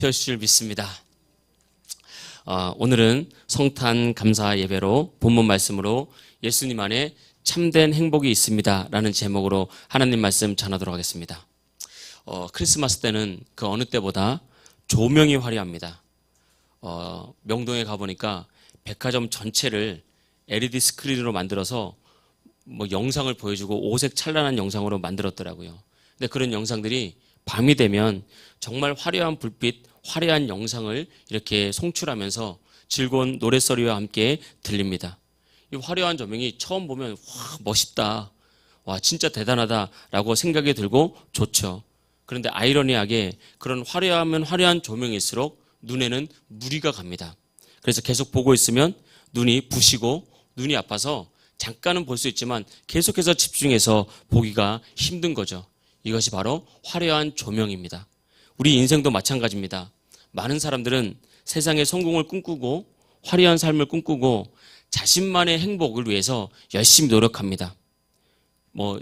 되실 줄 믿습니다. 오늘은 성탄 감사 예배로 본문 말씀으로 예수님 안에 참된 행복이 있습니다 라는 제목으로 하나님 말씀 전하도록 하겠습니다. 크리스마스 때는 그 어느 때보다 조명이 화려합니다. 명동에 가보니까 백화점 전체를 LED 스크린으로 만들어서 영상을 보여주고 오색 찬란한 영상으로 만들었더라고요. 근데 그런 영상들이 밤이 되면 정말 화려한 불빛, 화려한 영상을 이렇게 송출하면서 즐거운 노랫소리와 함께 들립니다. 이 화려한 조명이 처음 보면 와, 멋있다, 와 진짜 대단하다라고 생각이 들고 좋죠. 그런데 아이러니하게 그런 화려하면 화려한 조명일수록 눈에는 무리가 갑니다. 그래서 계속 보고 있으면 눈이 부시고 눈이 아파서 잠깐은 볼 수 있지만 계속해서 집중해서 보기가 힘든 거죠. 이것이 바로 화려한 조명입니다. 우리 인생도 마찬가지입니다. 많은 사람들은 세상의 성공을 꿈꾸고 화려한 삶을 꿈꾸고 자신만의 행복을 위해서 열심히 노력합니다.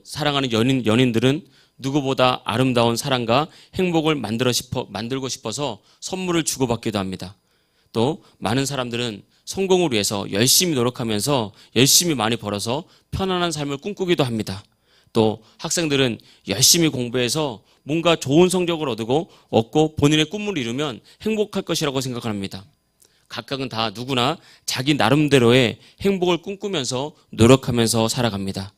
사랑하는 연인들은 누구보다 아름다운 사랑과 행복을 만들고 싶어서 선물을 주고받기도 합니다. 또 많은 사람들은 성공을 위해서 열심히 노력하면서 열심히 많이 벌어서 편안한 삶을 꿈꾸기도 합니다. 또 학생들은 열심히 공부해서 뭔가 좋은 성적을 얻고 본인의 꿈을 이루면 행복할 것이라고 생각합니다. 각각은 다 누구나 자기 나름대로의 행복을 꿈꾸면서 노력하면서 살아갑니다.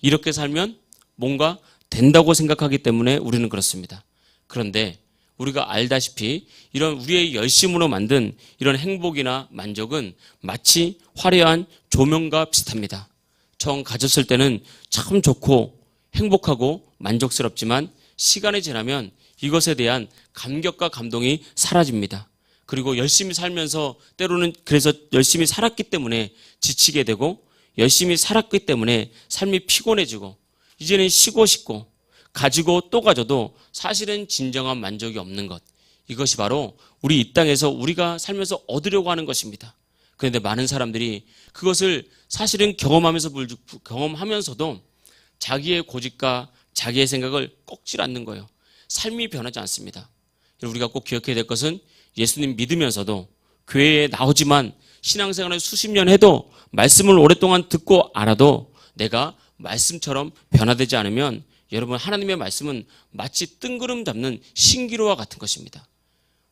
이렇게 살면 뭔가 된다고 생각하기 때문에 우리는 그렇습니다. 그런데 우리가 알다시피 이런 우리의 열심으로 만든 이런 행복이나 만족은 마치 화려한 조명과 비슷합니다. 처음 가졌을 때는 참 좋고 행복하고 만족스럽지만 시간이 지나면 이것에 대한 감격과 감동이 사라집니다. 그리고 열심히 살면서 때로는 그래서 열심히 살았기 때문에 지치게 되고 열심히 살았기 때문에 삶이 피곤해지고 이제는 쉬고 싶고 가지고 또 가져도 사실은 진정한 만족이 없는 것. 이것이 바로 우리 이 땅에서 우리가 살면서 얻으려고 하는 것입니다. 그런데 많은 사람들이 그것을 사실은 경험하면서도 자기의 고집과 자기의 생각을 꺾질 않는 거예요. 삶이 변하지 않습니다. 우리가 꼭 기억해야 될 것은 예수님 믿으면서도 교회에 나오지만 신앙생활을 수십 년 해도 말씀을 오랫동안 듣고 알아도 내가 말씀처럼 변화되지 않으면 여러분 하나님의 말씀은 마치 뜬구름 잡는 신기루와 같은 것입니다.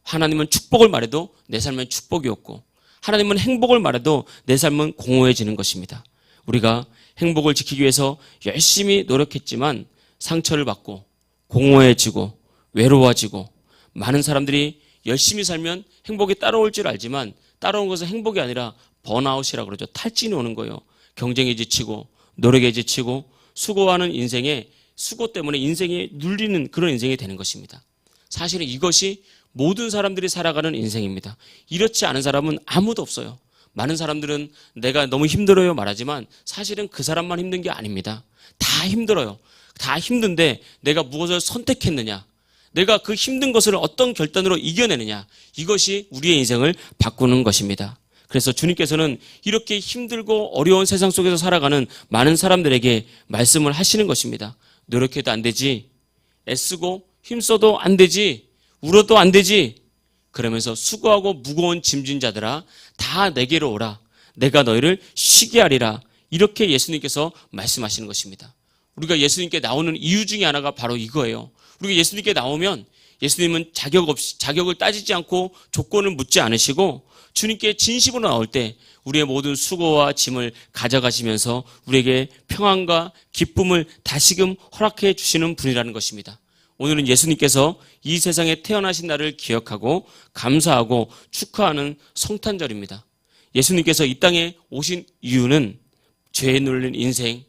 하나님은 축복을 말해도 내 삶은 축복이 없고 하나님은 행복을 말해도 내 삶은 공허해지는 것입니다. 우리가 행복을 지키기 위해서 열심히 노력했지만 상처를 받고 공허해지고 외로워지고 많은 사람들이 열심히 살면 행복이 따라올 줄 알지만 따라온 것은 행복이 아니라 번아웃이라고 그러죠. 탈진이 오는 거예요. 경쟁에 지치고 노력에 지치고 수고하는 인생에 수고 때문에 인생이 눌리는 그런 인생이 되는 것입니다. 사실은 이것이 모든 사람들이 살아가는 인생입니다. 이렇지 않은 사람은 아무도 없어요. 많은 사람들은 내가 너무 힘들어요 말하지만 사실은 그 사람만 힘든 게 아닙니다. 다 힘들어요. 다 힘든데 내가 무엇을 선택했느냐, 내가 그 힘든 것을 어떤 결단으로 이겨내느냐, 이것이 우리의 인생을 바꾸는 것입니다. 그래서 주님께서는 이렇게 힘들고 어려운 세상 속에서 살아가는 많은 사람들에게 말씀을 하시는 것입니다. 노력해도 안 되지, 애쓰고 힘써도 안 되지, 울어도 안 되지, 그러면서 수고하고 무거운 짐진 자들아 다 내게로 오라, 내가 너희를 쉬게 하리라, 이렇게 예수님께서 말씀하시는 것입니다. 우리가 예수님께 나오는 이유 중에 하나가 바로 이거예요. 우리가 예수님께 나오면 예수님은 자격을 따지지 않고 조건을 묻지 않으시고 주님께 진심으로 나올 때 우리의 모든 수고와 짐을 가져가시면서 우리에게 평안과 기쁨을 다시금 허락해 주시는 분이라는 것입니다. 오늘은 예수님께서 이 세상에 태어나신 날을 기억하고 감사하고 축하하는 성탄절입니다. 예수님께서 이 땅에 오신 이유는 죄에 눌린 인생,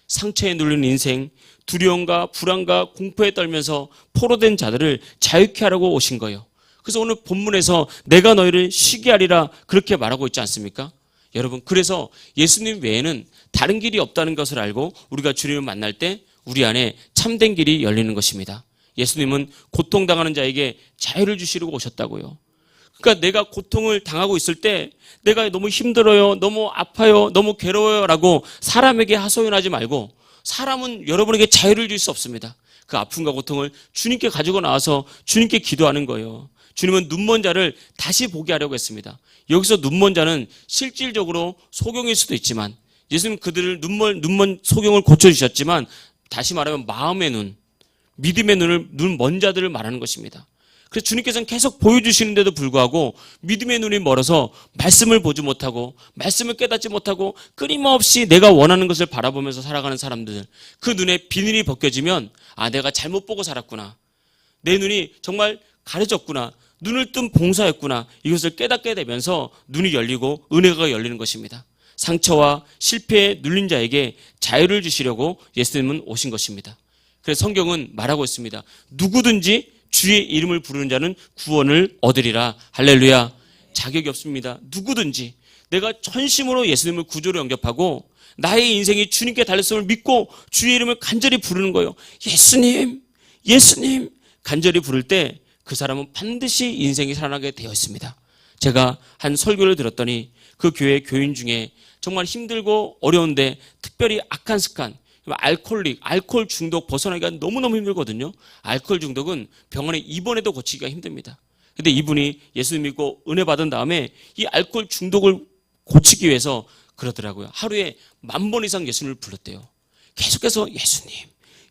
상처에 눌린 인생, 두려움과 불안과 공포에 떨면서 포로된 자들을 자유케 하려고 오신 거예요. 그래서 오늘 본문에서 내가 너희를 쉬게 하리라 그렇게 말하고 있지 않습니까? 여러분, 그래서 예수님 외에는 다른 길이 없다는 것을 알고 우리가 주님을 만날 때 우리 안에 참된 길이 열리는 것입니다. 예수님은 고통당하는 자에게 자유를 주시려고 오셨다고요. 그러니까 내가 고통을 당하고 있을 때 내가 너무 힘들어요, 너무 아파요, 너무 괴로워요 라고 사람에게 하소연하지 말고, 사람은 여러분에게 자유를 줄 수 없습니다. 그 아픔과 고통을 주님께 가지고 나와서 주님께 기도하는 거예요. 주님은 눈먼 자를 다시 보게 하려고 했습니다. 여기서 눈먼 자는 실질적으로 소경일 수도 있지만 예수님 그들을 눈먼 소경을 고쳐주셨지만 다시 말하면 마음의 눈, 믿음의 눈 먼 자들을 말하는 것입니다. 그래서 주님께서는 계속 보여주시는데도 불구하고 믿음의 눈이 멀어서 말씀을 보지 못하고 말씀을 깨닫지 못하고 끊임없이 내가 원하는 것을 바라보면서 살아가는 사람들, 그 눈에 비늘이 벗겨지면 내가 잘못 보고 살았구나, 내 눈이 정말 가려졌구나, 눈을 뜬 봉사였구나, 이것을 깨닫게 되면서 눈이 열리고 은혜가 열리는 것입니다. 상처와 실패에 눌린 자에게 자유를 주시려고 예수님은 오신 것입니다. 그래서 성경은 말하고 있습니다. 누구든지 주의 이름을 부르는 자는 구원을 얻으리라. 할렐루야. 자격이 없습니다. 누구든지 내가 전심으로 예수님을 구주로 영접하고 나의 인생이 주님께 달렸음을 믿고 주의 이름을 간절히 부르는 거예요. 예수님, 예수님 간절히 부를 때 그 사람은 반드시 인생이 살아나게 되어 있습니다. 제가 한 설교를 들었더니 그 교회 교인 중에 정말 힘들고 어려운데 특별히 악한 습관, 알코올 중독 벗어나기가 너무너무 힘들거든요. 알코올 중독은 병원에 입원해도 고치기가 힘듭니다. 근데 이분이 예수 믿고 은혜 받은 다음에 이 알코올 중독을 고치기 위해서 그러더라고요. 하루에 10,000번 이상 예수님을 불렀대요. 계속해서 예수님,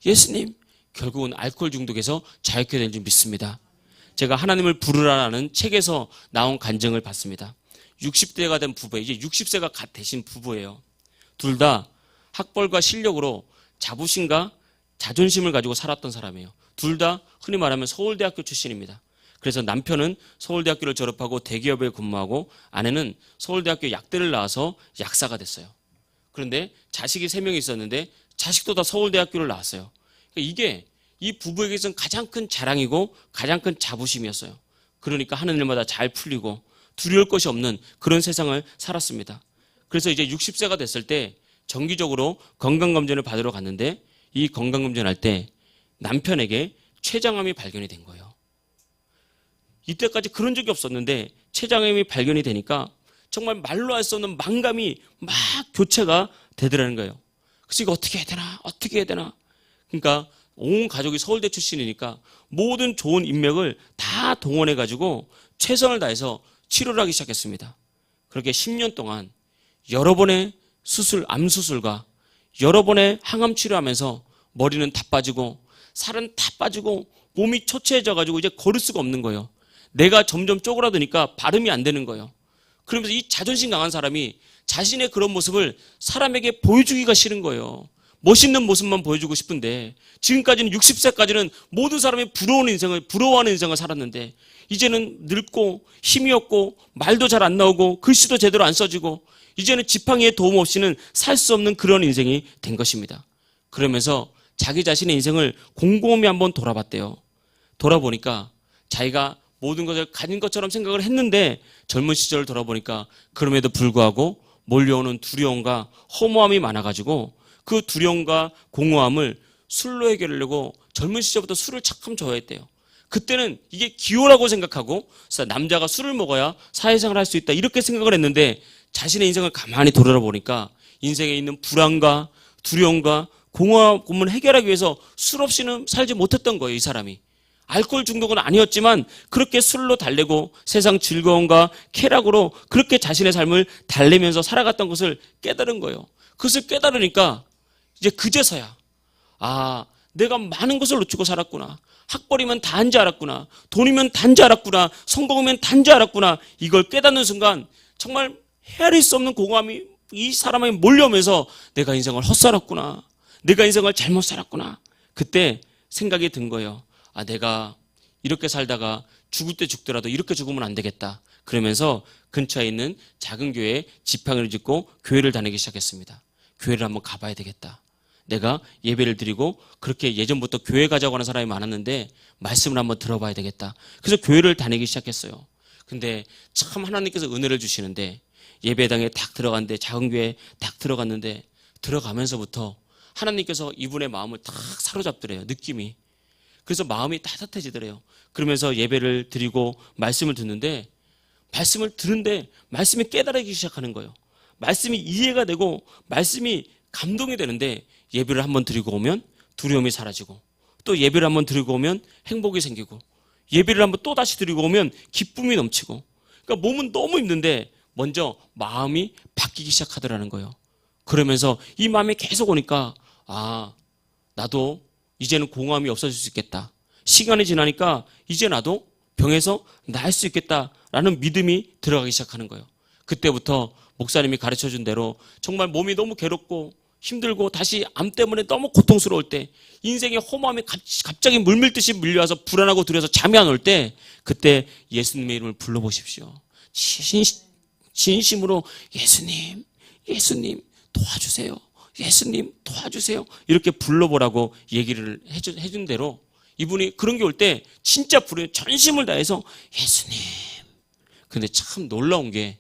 예수님. 결국은 알코올 중독에서 자유케 된 줄 믿습니다. 제가 하나님을 부르라는 책에서 나온 간증을 봤습니다. 60대가 된 부부예요. 이제 60세가 갓 되신 부부예요. 둘 다 학벌과 실력으로 자부심과 자존심을 가지고 살았던 사람이에요. 둘 다 흔히 말하면 서울대학교 출신입니다. 그래서 남편은 서울대학교를 졸업하고 대기업에 근무하고 아내는 서울대학교 약대를 나와서 약사가 됐어요. 그런데 자식이 3명이 있었는데 자식도 다 서울대학교를 나왔어요. 그러니까 이게 이 부부에게서는 가장 큰 자랑이고 가장 큰 자부심이었어요. 그러니까 하는 일마다 잘 풀리고 두려울 것이 없는 그런 세상을 살았습니다. 그래서 이제 60세가 됐을 때 정기적으로 건강검진을 받으러 갔는데 이 건강검진할 때 남편에게 췌장암이 발견이 된 거예요. 이때까지 그런 적이 없었는데 췌장암이 발견이 되니까 정말 말로 할 수 없는 만감이 막 교체가 되더라는 거예요. 그래서 이거 어떻게 해야 되나, 어떻게 해야 되나. 그러니까 온 가족이 서울대 출신이니까 모든 좋은 인맥을 다 동원해가지고 최선을 다해서 치료를 하기 시작했습니다. 그렇게 10년 동안 여러 번의 암 수술과 여러 번의 항암 치료하면서 머리는 다 빠지고 살은 다 빠지고 몸이 초췌해져가지고 이제 걸을 수가 없는 거예요. 내가 점점 쪼그라드니까 발음이 안 되는 거예요. 그러면서 이 자존심 강한 사람이 자신의 그런 모습을 사람에게 보여주기가 싫은 거예요. 멋있는 모습만 보여주고 싶은데 지금까지는 60세까지는 모든 사람이 부러워하는 인생을 살았는데 이제는 늙고 힘이 없고 말도 잘 안 나오고 글씨도 제대로 안 써지고 이제는 지팡이의 도움 없이는 살 수 없는 그런 인생이 된 것입니다. 그러면서 자기 자신의 인생을 곰곰이 한번 돌아봤대요. 돌아보니까 자기가 모든 것을 가진 것처럼 생각을 했는데 젊은 시절을 돌아보니까 그럼에도 불구하고 몰려오는 두려움과 허무함이 많아가지고 그 두려움과 공허함을 술로 해결하려고 젊은 시절부터 술을 참 좋아했대요. 그때는 이게 기호라고 생각하고 남자가 술을 먹어야 사회생활을 할 수 있다 이렇게 생각을 했는데 자신의 인생을 가만히 돌아보니까 인생에 있는 불안과 두려움과 공허함을 해결하기 위해서 술 없이는 살지 못했던 거예요. 이 사람이. 알코올 중독은 아니었지만 그렇게 술로 달래고 세상 즐거움과 쾌락으로 그렇게 자신의 삶을 달래면서 살아갔던 것을 깨달은 거예요. 그것을 깨달으니까 이제 그제서야 내가 많은 것을 놓치고 살았구나. 학벌이면 다인 줄 알았구나. 돈이면 다인 줄 알았구나. 성공이면 다인 줄 알았구나. 이걸 깨닫는 순간 정말 헤아릴 수 없는 공허함이 이 사람에게 몰려오면서 내가 인생을 헛살았구나. 내가 인생을 잘못 살았구나. 그때 생각이 든 거예요. 내가 이렇게 살다가 죽을 때 죽더라도 이렇게 죽으면 안 되겠다. 그러면서 근처에 있는 작은 교회에 지팡이를 짚고 교회를 다니기 시작했습니다. 교회를 한번 가봐야 되겠다. 내가 예배를 드리고 그렇게 예전부터 교회 가자고 하는 사람이 많았는데 말씀을 한번 들어봐야 되겠다. 그래서 교회를 다니기 시작했어요. 근데 참 하나님께서 은혜를 주시는데 예배당에 딱 들어갔는데 작은 교회에 딱 들어갔는데 들어가면서부터 하나님께서 이분의 마음을 딱 사로잡더래요. 느낌이. 그래서 마음이 따뜻해지더래요. 그러면서 예배를 드리고 말씀을 듣는데 말씀이 깨달아지기 시작하는 거예요. 말씀이 이해가 되고 말씀이 감동이 되는데 예배를 한번 드리고 오면 두려움이 사라지고 또 예배를 한번 드리고 오면 행복이 생기고 예배를 한번 또 다시 드리고 오면 기쁨이 넘치고, 그러니까 몸은 너무 힘든데 먼저 마음이 바뀌기 시작하더라는 거예요. 그러면서 이 마음이 계속 오니까 나도 이제는 공허함이 없어질 수 있겠다. 시간이 지나니까 이제 나도 병에서 나을 수 있겠다라는 믿음이 들어가기 시작하는 거예요. 그때부터 목사님이 가르쳐준 대로 정말 몸이 너무 괴롭고 힘들고 다시 암 때문에 너무 고통스러울 때, 인생의 허무함이 갑자기 물밀듯이 밀려와서 불안하고 두려워서 잠이 안 올 때, 그때 예수님의 이름을 불러보십시오. 진심으로 예수님, 예수님 도와주세요. 예수님 도와주세요. 이렇게 불러보라고 얘기를 해준 대로 이분이 그런 게 올 때 진짜 전심을 다해서 예수님. 근데 참 놀라운 게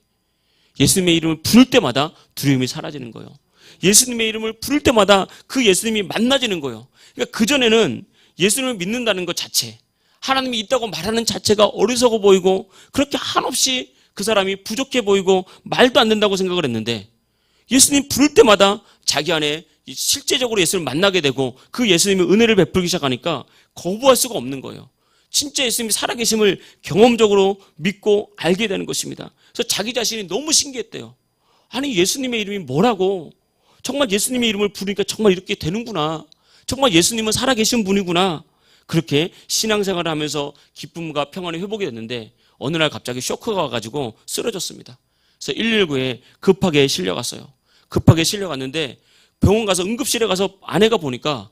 예수님의 이름을 부를 때마다 두려움이 사라지는 거예요. 예수님의 이름을 부를 때마다 그 예수님이 만나지는 거예요. 그러니까 그전에는 예수님을 믿는다는 것 자체, 하나님이 있다고 말하는 자체가 어리석어 보이고 그렇게 한없이 그 사람이 부족해 보이고 말도 안 된다고 생각을 했는데, 예수님 부를 때마다 자기 안에 실제적으로 예수님을 만나게 되고 그 예수님의 은혜를 베풀기 시작하니까 거부할 수가 없는 거예요. 진짜 예수님이 살아계심을 경험적으로 믿고 알게 되는 것입니다. 그래서 자기 자신이 너무 신기했대요. 아니 예수님의 이름이 뭐라고, 정말 예수님의 이름을 부르니까 정말 이렇게 되는구나, 정말 예수님은 살아계신 분이구나. 그렇게 신앙생활을 하면서 기쁨과 평안이 회복이 됐는데 어느 날 갑자기 쇼크가 와가지고 쓰러졌습니다. 그래서 119에 급하게 실려갔어요. 급하게 실려갔는데 병원 가서 응급실에 가서 아내가 보니까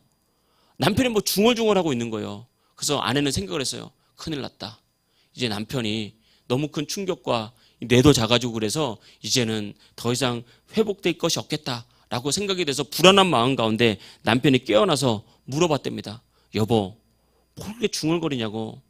남편이 뭐 중얼중얼하고 있는 거예요. 그래서 아내는 생각을 했어요. 큰일 났다. 이제 남편이 너무 큰 충격과 뇌도 작아지고 그래서 이제는 더 이상 회복될 것이 없겠다라고 생각이 돼서 불안한 마음 가운데 남편이 깨어나서 물어봤답니다. 여보, 뭐 그렇게 중얼거리냐고.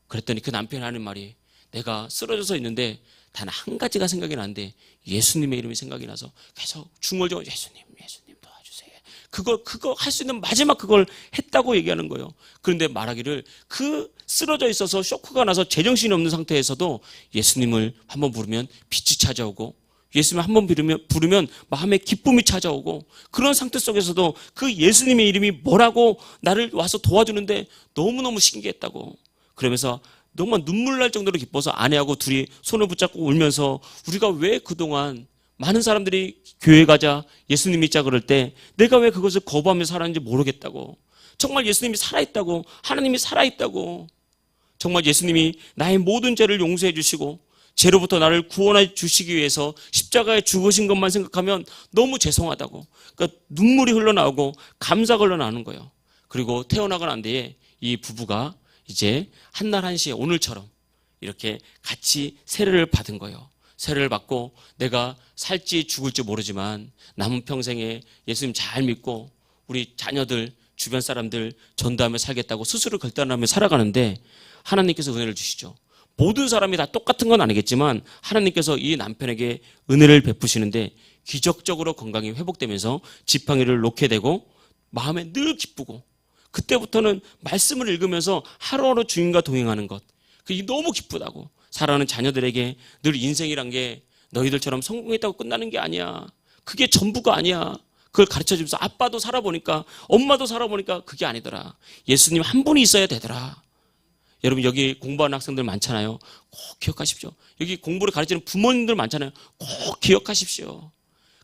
그랬더니 그 남편이 하는 말이, 내가 쓰러져서 있는데 단 한 가지가 생각이 나는데 예수님의 이름이 생각이 나서 계속 중얼중얼 예수님, 예수님 도와주세요. 그거 할 수 있는 마지막 그걸 했다고 얘기하는 거예요. 그런데 말하기를 그 쓰러져 있어서 쇼크가 나서 제정신이 없는 상태에서도 예수님을 한번 부르면 빛이 찾아오고, 예수님을 한번 부르면 마음에 기쁨이 찾아오고, 그런 상태 속에서도 그 예수님의 이름이 뭐라고 나를 와서 도와주는데 너무너무 신기했다고. 그러면서 정말 눈물 날 정도로 기뻐서 아내하고 둘이 손을 붙잡고 울면서, 우리가 왜 그동안 많은 사람들이 교회 가자, 예수님 믿자 그럴 때 내가 왜 그것을 거부하며 살았는지 모르겠다고. 정말 예수님이 살아있다고, 하나님이 살아있다고, 정말 예수님이 나의 모든 죄를 용서해 주시고 죄로부터 나를 구원해 주시기 위해서 십자가에 죽으신 것만 생각하면 너무 죄송하다고. 그러니까 눈물이 흘러나오고 감사가 흘러나오는 거예요. 그리고 태어나고 난 뒤에 이 부부가 이제 한날 한시에 오늘처럼 이렇게 같이 세례를 받은 거예요. 세례를 받고 내가 살지 죽을지 모르지만 남은 평생에 예수님 잘 믿고 우리 자녀들, 주변 사람들 전도하며 살겠다고 스스로 결단하며 살아가는데, 하나님께서 은혜를 주시죠. 모든 사람이 다 똑같은 건 아니겠지만 하나님께서 이 남편에게 은혜를 베푸시는데 기적적으로 건강이 회복되면서 지팡이를 놓게 되고 마음에 늘 기쁘고, 그때부터는 말씀을 읽으면서 하루하루 주님과 동행하는 것, 그게 너무 기쁘다고. 사랑하는 자녀들에게 늘 인생이란 게 너희들처럼 성공했다고 끝나는 게 아니야, 그게 전부가 아니야, 그걸 가르쳐주면서 아빠도 살아보니까 엄마도 살아보니까 그게 아니더라, 예수님 한 분이 있어야 되더라. 여러분 여기 공부하는 학생들 많잖아요. 꼭 기억하십시오. 여기 공부를 가르치는 부모님들 많잖아요. 꼭 기억하십시오.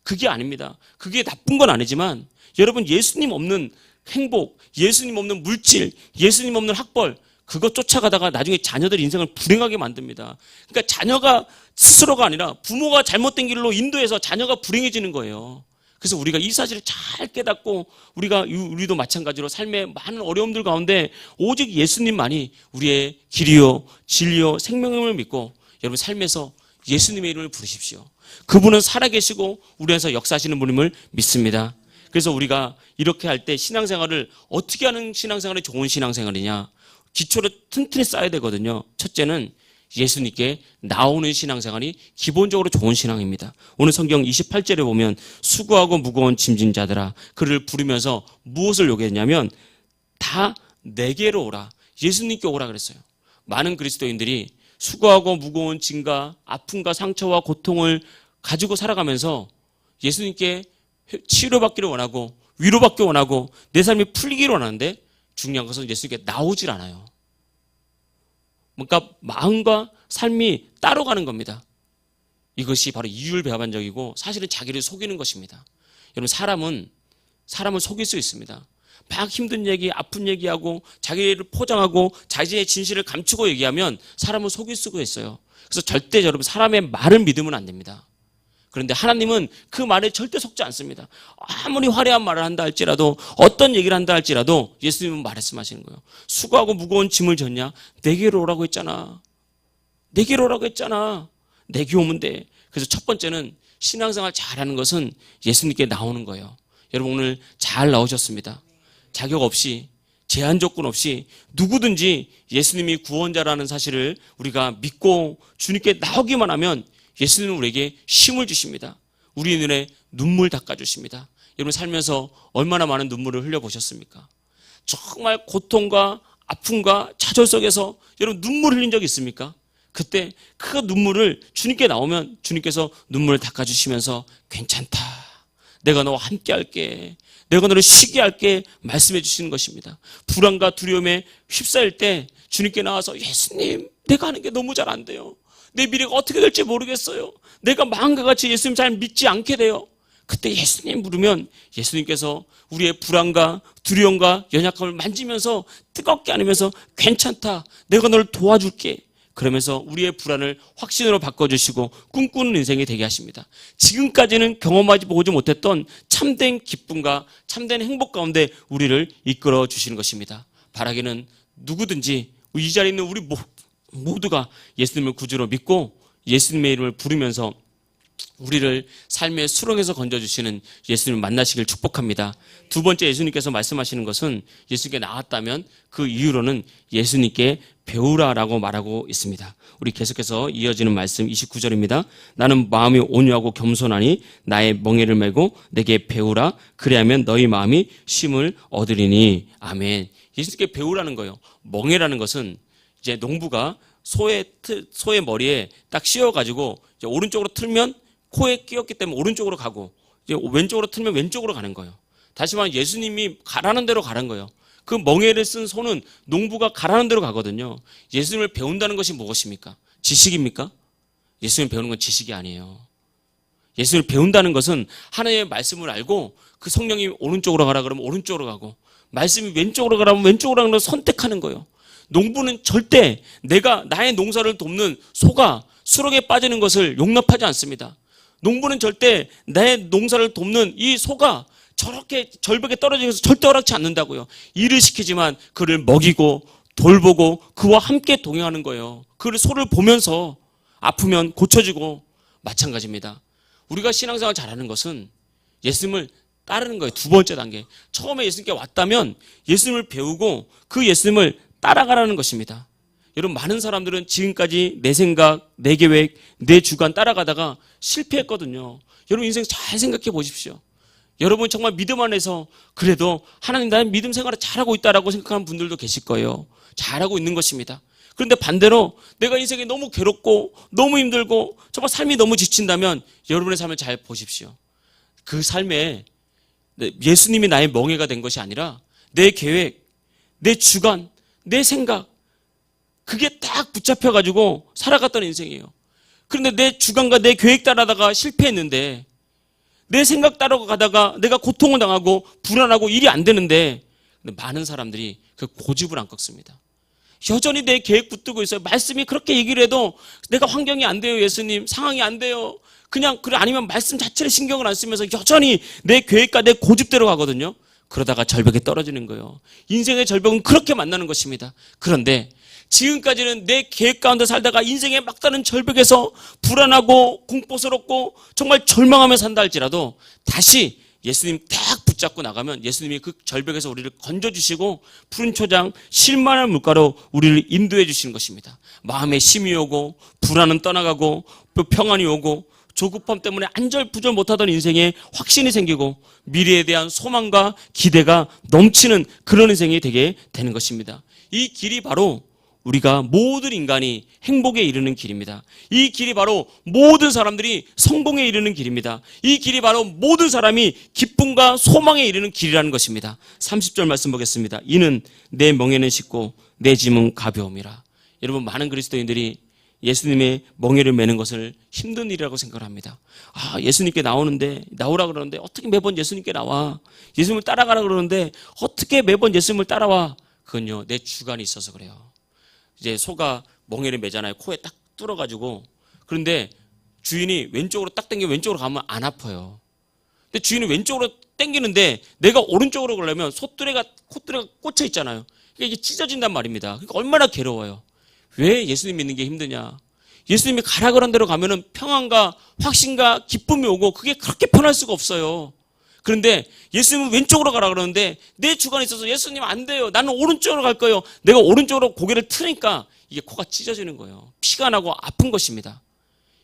그게 아닙니다. 그게 나쁜 건 아니지만 여러분 예수님 없는 행복, 예수님 없는 물질, 예수님 없는 학벌, 그거 쫓아가다가 나중에 자녀들 인생을 불행하게 만듭니다. 그러니까 자녀가 스스로가 아니라 부모가 잘못된 길로 인도해서 자녀가 불행해지는 거예요. 그래서 우리가 이 사실을 잘 깨닫고 우리도 마찬가지로 삶의 많은 어려움들 가운데 오직 예수님만이 우리의 길이요 진리요 생명임을 믿고 여러분 삶에서 예수님의 이름을 부르십시오. 그분은 살아계시고 우리 안에서 역사하시는 분임을 믿습니다. 그래서 우리가 이렇게 할 때 신앙생활을 어떻게 하는 신앙생활이 좋은 신앙생활이냐, 기초를 튼튼히 쌓아야 되거든요. 첫째는 예수님께 나오는 신앙생활이 기본적으로 좋은 신앙입니다. 오늘 성경 28절에 보면 수고하고 무거운 짐진 자들아 그를 부르면서 무엇을 요구했냐면 다 내게로 오라, 예수님께 오라 그랬어요. 많은 그리스도인들이 수고하고 무거운 짐과 아픔과 상처와 고통을 가지고 살아가면서 예수님께 치료받기를 원하고 위로받기 원하고 내 삶이 풀리기를 원하는데 중요한 것은 예수님께 나오질 않아요. 그러니까 마음과 삶이 따로 가는 겁니다. 이것이 바로 이율배반적이고 사실은 자기를 속이는 것입니다. 여러분, 사람은 속일 수 있습니다. 막 힘든 얘기, 아픈 얘기하고 자기를 포장하고 자기의 진실을 감추고 얘기하면 사람은 속일 수가 있어요. 그래서 절대 여러분 사람의 말을 믿으면 안 됩니다. 그런데 하나님은 그 말에 절대 속지 않습니다. 아무리 화려한 말을 한다 할지라도, 어떤 얘기를 한다 할지라도 예수님은 말씀하시는 거예요. 수고하고 무거운 짐을 졌냐? 내게로 오라고 했잖아. 내게로 오라고 했잖아. 내게 오면 돼. 그래서 첫 번째는 신앙생활 잘하는 것은 예수님께 나오는 거예요. 여러분, 오늘 잘 나오셨습니다. 자격 없이, 제한 조건 없이 누구든지 예수님이 구원자라는 사실을 우리가 믿고 주님께 나오기만 하면 예수님은 우리에게 힘을 주십니다. 우리 눈에 눈물 닦아주십니다. 여러분, 살면서 얼마나 많은 눈물을 흘려보셨습니까? 정말 고통과 아픔과 좌절 속에서 여러분 눈물 흘린 적 있습니까? 그때 그 눈물을 주님께 나오면 주님께서 눈물을 닦아주시면서 괜찮다. 내가 너와 함께 할게. 내가 너를 쉬게 할게. 말씀해 주시는 것입니다. 불안과 두려움에 휩싸일 때 주님께 나와서 예수님, 내가 하는 게 너무 잘 안 돼요. 내 미래가 어떻게 될지 모르겠어요. 내가 마음과 같이 예수님 잘 믿지 않게 돼요. 그때 예수님 부르면 예수님께서 우리의 불안과 두려움과 연약함을 만지면서 뜨겁게 안으면서 괜찮다. 내가 너를 도와줄게. 그러면서 우리의 불안을 확신으로 바꿔주시고 꿈꾸는 인생이 되게 하십니다. 지금까지는 경험하지 보지 못했던 참된 기쁨과 참된 행복 가운데 우리를 이끌어 주시는 것입니다. 바라기는 누구든지 이 자리에 있는 우리 모두가 예수님을 구주로 믿고 예수님의 이름을 부르면서 우리를 삶의 수렁에서 건져주시는 예수님을 만나시길 축복합니다. 두 번째, 예수님께서 말씀하시는 것은 예수님께 나왔다면 그 이유로는 예수님께 배우라라고 말하고 있습니다. 우리 계속해서 이어지는 말씀 29절입니다. 나는 마음이 온유하고 겸손하니 나의 멍에를 메고 내게 배우라. 그래야면 너희 마음이 쉼을 얻으리니. 아멘. 예수님께 배우라는 거예요. 멍에라는 것은 이제 농부가 소의 머리에 딱 씌워가지고 이제 오른쪽으로 틀면 코에 끼었기 때문에 오른쪽으로 가고, 이제 왼쪽으로 틀면 왼쪽으로 가는 거예요. 다시 말하면 예수님이 가라는 대로 가는 거예요. 그 멍에를 쓴 소는 농부가 가라는 대로 가거든요. 예수님을 배운다는 것이 무엇입니까? 지식입니까? 예수님을 배우는 건 지식이 아니에요. 예수님을 배운다는 것은 하나님의 말씀을 알고 그 성령이 오른쪽으로 가라 그러면 오른쪽으로 가고, 말씀이 왼쪽으로 가라면 왼쪽으로 가는 걸 선택하는 거예요. 농부는 절대 나의 농사를 돕는 소가 수렁에 빠지는 것을 용납하지 않습니다. 농부는 절대 내 농사를 돕는 이 소가 저렇게 절벽에 떨어지면서 절대 허락치 않는다고요. 일을 시키지만 그를 먹이고 돌보고 그와 함께 동행하는 거예요. 그 소를 보면서 아프면 고쳐주고, 마찬가지입니다. 우리가 신앙생활 잘하는 것은 예수님을 따르는 거예요. 두 번째 단계. 처음에 예수님께 왔다면 예수님을 배우고 그 예수님을 따라가라는 것입니다. 여러분, 많은 사람들은 지금까지 내 생각, 내 계획, 내 주관 따라가다가 실패했거든요. 여러분, 인생 잘 생각해 보십시오. 여러분 정말 믿음 안에서 그래도 하나님 나는 믿음 생활을 잘하고 있다라고 생각하는 분들도 계실 거예요. 잘하고 있는 것입니다. 그런데 반대로 내가 인생이 너무 괴롭고 너무 힘들고 정말 삶이 너무 지친다면 여러분의 삶을 잘 보십시오. 그 삶에 예수님이 나의 멍에가 된 것이 아니라 내 계획, 내 주관, 내 생각, 그게 딱 붙잡혀가지고 살아갔던 인생이에요. 그런데 내 주관과 내 계획 따라다가 실패했는데, 내 생각 따라가다가 내가 고통을 당하고 불안하고 일이 안 되는데, 많은 사람들이 그 고집을 안 꺾습니다. 여전히 내 계획 붙들고 있어요. 말씀이 그렇게 얘기를 해도 내가 환경이 안 돼요, 예수님. 상황이 안 돼요. 그냥 그래, 아니면 말씀 자체를 신경을 안 쓰면서 여전히 내 계획과 내 고집대로 가거든요. 그러다가 절벽에 떨어지는 거예요. 인생의 절벽은 그렇게 만나는 것입니다. 그런데 지금까지는 내 계획 가운데 살다가 인생의 막다른 절벽에서 불안하고 공포스럽고 정말 절망하며 산다 할지라도 다시 예수님 딱 붙잡고 나가면 예수님이 그 절벽에서 우리를 건져주시고 푸른 초장 실만한 물가로 우리를 인도해 주시는 것입니다. 마음에 쉼이 오고 불안은 떠나가고 평안이 오고 조급함 때문에 안절부절 못하던 인생에 확신이 생기고 미래에 대한 소망과 기대가 넘치는 그런 인생이 되게 되는 것입니다. 이 길이 바로 우리가 모든 인간이 행복에 이르는 길입니다. 이 길이 바로 모든 사람들이 성공에 이르는 길입니다. 이 길이 바로 모든 사람이 기쁨과 소망에 이르는 길이라는 것입니다. 30절 말씀 보겠습니다. 이는 내 멍에는 쉽고 내 짐은 가벼움이라. 여러분, 많은 그리스도인들이 예수님의 멍에를 매는 것을 힘든 일이라고 생각을 합니다. 아, 예수님께 나오라 그러는데 어떻게 매번 예수님께 나와? 예수님을 따라가라 그러는데 어떻게 매번 예수님을 따라와? 그건요, 내 주관이 있어서 그래요. 이제 소가 멍에를 매잖아요. 코에 딱 뚫어가지고. 그런데 주인이 왼쪽으로 딱 당기면 왼쪽으로 가면 안 아파요. 근데 주인이 왼쪽으로 당기는데 내가 오른쪽으로 가려면 콧뚜레가 꽂혀 있잖아요. 그러니까 이게 찢어진단 말입니다. 그러니까 얼마나 괴로워요. 왜 예수님 믿는 게 힘드냐? 예수님이 가라 그런 대로 가면은 평안과 확신과 기쁨이 오고 그게 그렇게 편할 수가 없어요. 그런데 예수님은 왼쪽으로 가라 그러는데 내 주관이 있어서 예수님 안 돼요. 나는 오른쪽으로 갈 거예요. 내가 오른쪽으로 고개를 트니까 이게 코가 찢어지는 거예요. 피가 나고 아픈 것입니다.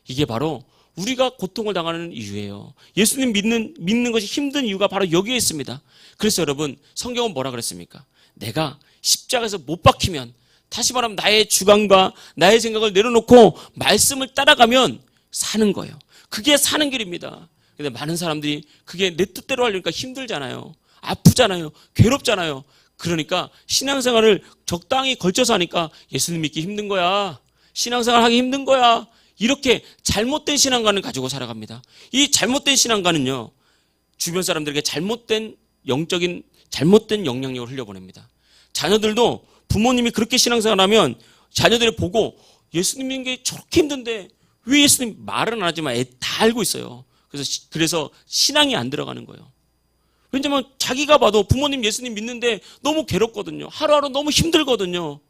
이게 바로 우리가 고통을 당하는 이유예요. 예수님 믿는 것이 힘든 이유가 바로 여기에 있습니다. 그래서 여러분, 성경은 뭐라 그랬습니까? 내가 십자가에서 못 박히면, 다시 말하면 나의 주관과 나의 생각을 내려놓고 말씀을 따라가면 사는 거예요. 그게 사는 길입니다. 근데 많은 사람들이 그게 내 뜻대로 하려니까 힘들잖아요. 아프잖아요. 괴롭잖아요. 그러니까 신앙생활을 적당히 걸쳐서 하니까 예수님 믿기 힘든 거야. 신앙생활 하기 힘든 거야. 이렇게 잘못된 신앙관을 가지고 살아갑니다. 이 잘못된 신앙관은요, 주변 사람들에게 잘못된 영향력을 흘려보냅니다. 자녀들도 부모님이 그렇게 신앙생활하면 자녀들이 보고 예수님 믿는 게 저렇게 힘든데 왜 예수님 말은 안 하지만 다 알고 있어요. 그래서 신앙이 안 들어가는 거예요. 왜냐면 자기가 봐도 부모님 예수님 믿는데 너무 괴롭거든요. 하루하루 너무 힘들거든요.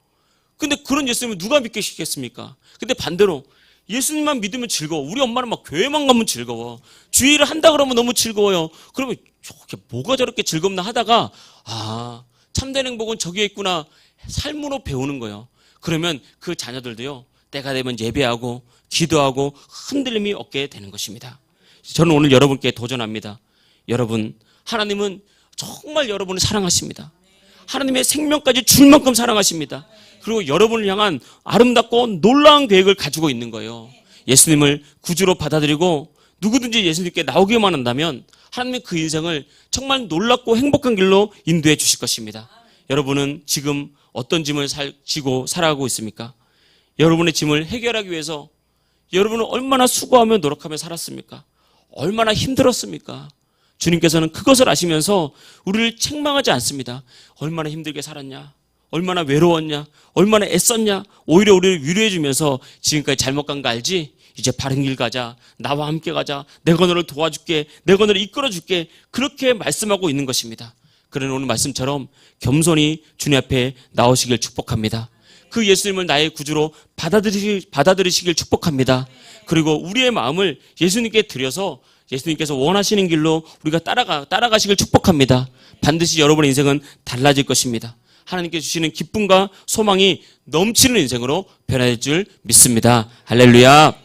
근데 그런 예수님을 누가 믿게 시켰습니까? 근데 반대로 예수님만 믿으면 즐거워. 우리 엄마는 막 교회만 가면 즐거워. 주일을 한다 그러면 너무 즐거워요. 그러면 저게 뭐가 저렇게 즐겁나 하다가 아, 참된 행복은 저기에 있구나. 삶으로 배우는 거예요. 그러면 그 자녀들도요, 때가 되면 예배하고 기도하고 흔들림이 없게 되는 것입니다. 저는 오늘 여러분께 도전합니다. 여러분, 하나님은 정말 여러분을 사랑하십니다. 하나님의 생명까지 줄 만큼 사랑하십니다. 그리고 여러분을 향한 아름답고 놀라운 계획을 가지고 있는 거예요. 예수님을 구주로 받아들이고 누구든지 예수님께 나오기만 한다면 하나님의 그 인생을 정말 놀랍고 행복한 길로 인도해 주실 것입니다. 여러분은 지금 어떤 짐을 지고 살아가고 있습니까? 여러분의 짐을 해결하기 위해서 여러분은 얼마나 수고하며 노력하며 살았습니까? 얼마나 힘들었습니까? 주님께서는 그것을 아시면서 우리를 책망하지 않습니다. 얼마나 힘들게 살았냐? 얼마나 외로웠냐? 얼마나 애썼냐? 오히려 우리를 위로해 주면서 지금까지 잘못 간 거 알지? 이제 바른 길 가자. 나와 함께 가자. 내가 너를 도와줄게. 내가 너를 이끌어줄게. 그렇게 말씀하고 있는 것입니다. 그러나 오늘 말씀처럼 겸손히 주님 앞에 나오시길 축복합니다. 그 예수님을 나의 구주로 받아들이시길 축복합니다. 그리고 우리의 마음을 예수님께 드려서 예수님께서 원하시는 길로 우리가 따라가시길 축복합니다. 반드시 여러분의 인생은 달라질 것입니다. 하나님께 주시는 기쁨과 소망이 넘치는 인생으로 변화될 줄 믿습니다. 할렐루야.